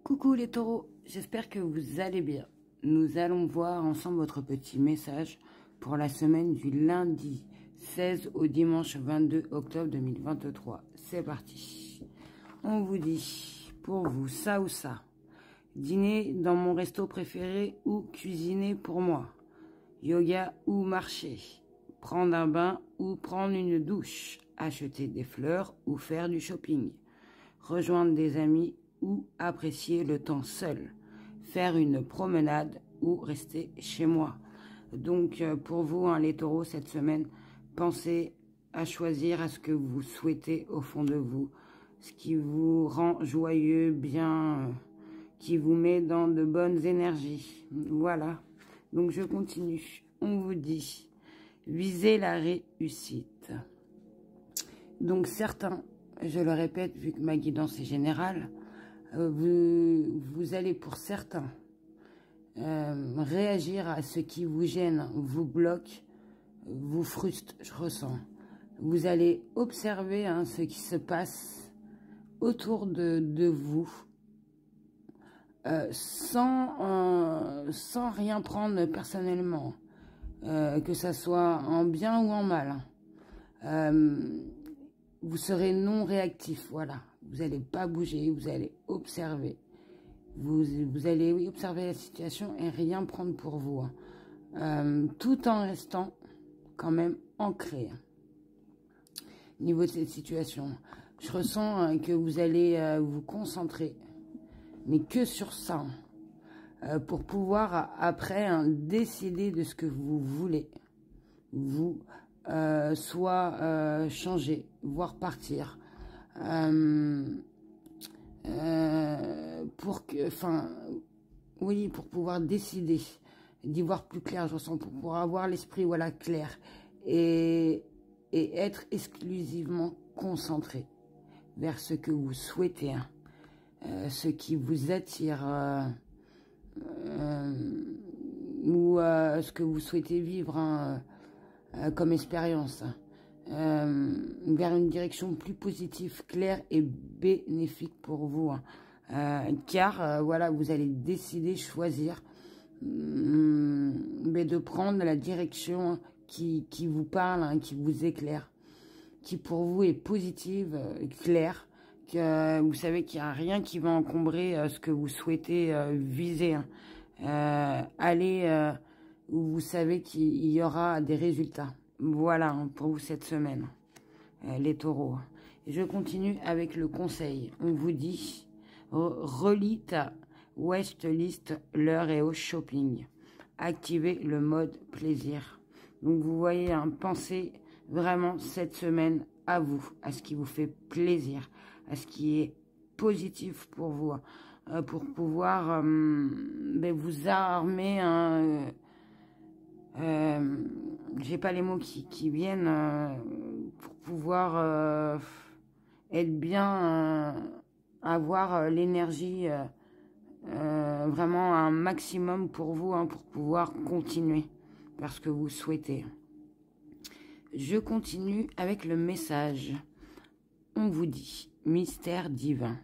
Coucou les taureaux, j'espère que vous allez bien. Nous allons voir ensemble votre petit message pour la semaine du lundi 16 au dimanche 22 octobre 2023. C'est parti. On vous dit, pour vous, ça ou ça. Dîner dans mon resto préféré ou cuisiner pour moi. Yoga ou marcher. Prendre un bain ou prendre une douche. Acheter des fleurs ou faire du shopping. Rejoindre des amis ou apprécier le temps seul, faire une promenade ou rester chez moi. Donc pour vous, les taureaux, cette semaine, pensez à choisir à ce que vous souhaitez au fond de vous, ce qui vous rend joyeux, bien, qui vous met dans de bonnes énergies. Voilà, donc je continue. On vous dit, visez la réussite. Donc certains, je le répète, vu que ma guidance est générale, vous allez pour certains réagir à ce qui vous gêne, vous bloque, vous frustre, je ressens. Vous allez observer ce qui se passe autour de vous sans rien prendre personnellement, que ça soit en bien ou en mal. Vous serez non réactif, voilà. Vous n'allez pas bouger, vous allez observer. Vous allez observer la situation et rien prendre pour vous. Tout en restant quand même ancré. Niveau de cette situation, je ressens que vous allez vous concentrer, mais que sur ça. Pour pouvoir après décider de ce que vous voulez. Vous soit changer, voire partir. Pour pouvoir décider, d'y voir plus clair, je ressens, pour pouvoir avoir l'esprit clair et être exclusivement concentré vers ce que vous souhaitez, ce qui vous attire ou ce que vous souhaitez vivre comme expérience. Vers une direction plus positive, claire et bénéfique pour vous. Car, voilà, vous allez décider, choisir de prendre la direction qui vous parle, qui vous éclaire, qui pour vous est positive, claire, que vous savez qu'il n'y a rien qui va encombrer ce que vous souhaitez viser. Aller où vous savez qu'il y aura des résultats. Voilà pour vous cette semaine, les taureaux. Et je continue avec le conseil. On vous dit, relis ta Westlist, l'heure est au shopping. Activez le mode plaisir. Donc vous voyez, pensez vraiment cette semaine à vous, à ce qui vous fait plaisir, à ce qui est positif pour vous, pour pouvoir vous armer. J'ai pas les mots qui viennent pour pouvoir être bien, avoir l'énergie vraiment un maximum pour vous, pour pouvoir continuer vers ce que vous souhaitez. Je continue avec le message. On vous dit, mystère divin,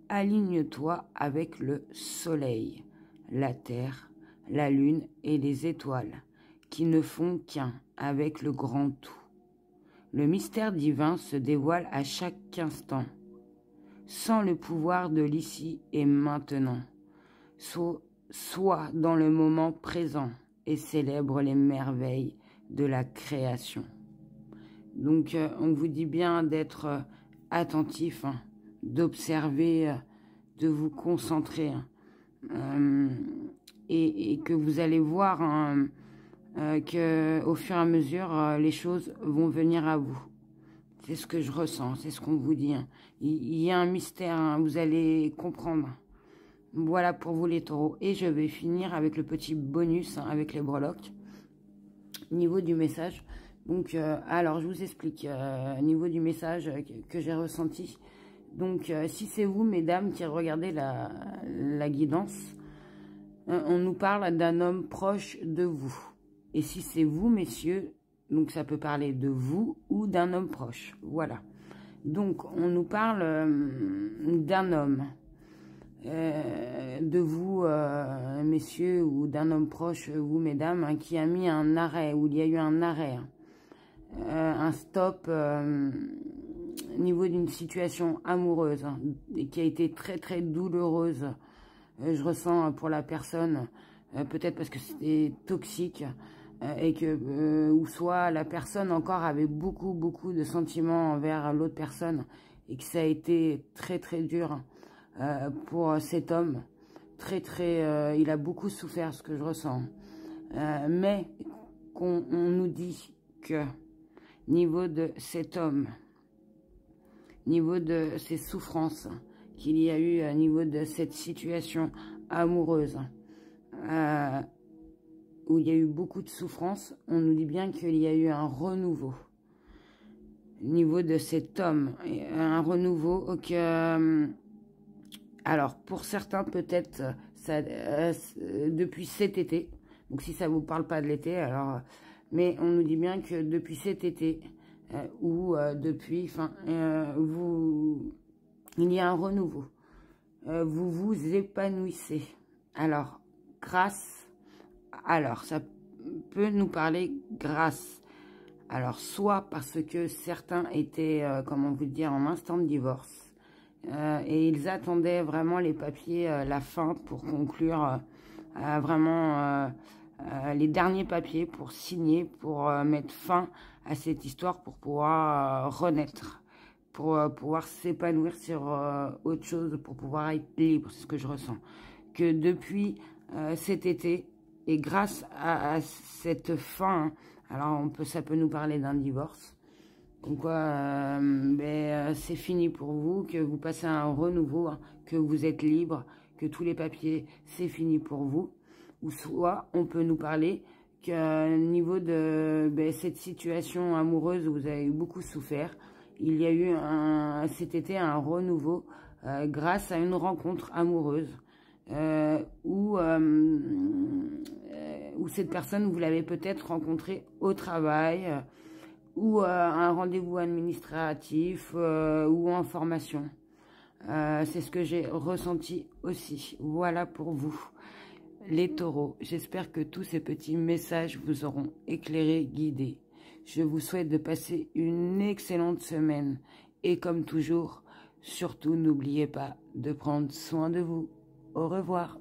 aligne-toi avec le soleil, la terre, la lune et les étoiles, qui ne font qu'un avec le grand tout. Le mystère divin se dévoile à chaque instant, sans le pouvoir de l'ici et maintenant. Sois dans le moment présent et célèbre les merveilles de la création. Donc, on vous dit bien d'être attentif, d'observer, de vous concentrer, et que vous allez voir que au fur et à mesure, les choses vont venir à vous. C'est ce que je ressens, c'est ce qu'on vous dit. Il y a un mystère, vous allez comprendre. Voilà pour vous les taureaux. Et je vais finir avec le petit bonus, avec les breloques. Niveau du message. Donc, alors, je vous explique. Niveau du message que j'ai ressenti. Donc, si c'est vous, mesdames, qui regardez la guidance, on nous parle d'un homme proche de vous. Et si c'est vous, messieurs, donc ça peut parler de vous ou d'un homme proche. Voilà. Donc, on nous parle d'un homme. de vous, messieurs, ou d'un homme proche, vous, mesdames, hein, qui a mis un arrêt, où il y a eu un arrêt, un stop au niveau d'une situation amoureuse, hein, et qui a été très très douloureuse. Je ressens pour la personne, peut-être parce que c'était toxique, et que ou soit la personne encore avait beaucoup de sentiments envers l'autre personne, et que ça a été très très dur pour cet homme. Il a beaucoup souffert, ce que je ressens. Mais qu'on nous dit que niveau de cet homme, niveau de ses souffrances qu'il y a eu à niveau de cette situation amoureuse, où il y a eu beaucoup de souffrances, on nous dit bien qu'il y a eu un renouveau. Niveau de cet homme, un renouveau que... alors, pour certains, peut-être, depuis cet été, donc si ça ne vous parle pas de l'été, alors... mais on nous dit bien que depuis cet été, ou depuis... enfin, il y a un renouveau. Vous vous épanouissez. Alors, grâce... alors, ça peut nous parler grâce. Alors, soit parce que certains étaient, comment vous dire, en instant de divorce. Et ils attendaient vraiment les papiers, la fin pour conclure vraiment les derniers papiers pour signer, pour mettre fin à cette histoire, pour pouvoir renaître, pour pouvoir s'épanouir sur autre chose, pour pouvoir être libre. C'est ce que je ressens. Que depuis cet été, et grâce à cette fin, alors ça peut nous parler d'un divorce, comme quoi c'est fini pour vous, que vous passez à un renouveau, hein, que vous êtes libre, que tous les papiers, c'est fini pour vous. Ou soit on peut nous parler qu'au niveau de cette situation amoureuse où vous avez beaucoup souffert, il y a eu cet été un renouveau grâce à une rencontre amoureuse. Où cette personne, vous l'avez peut-être rencontrée au travail, ou un rendez-vous administratif, ou en formation. C'est ce que j'ai ressenti aussi. Voilà pour vous, les taureaux. J'espère que tous ces petits messages vous auront éclairé, guidé. Je vous souhaite de passer une excellente semaine. Et comme toujours, surtout n'oubliez pas de prendre soin de vous. Au revoir.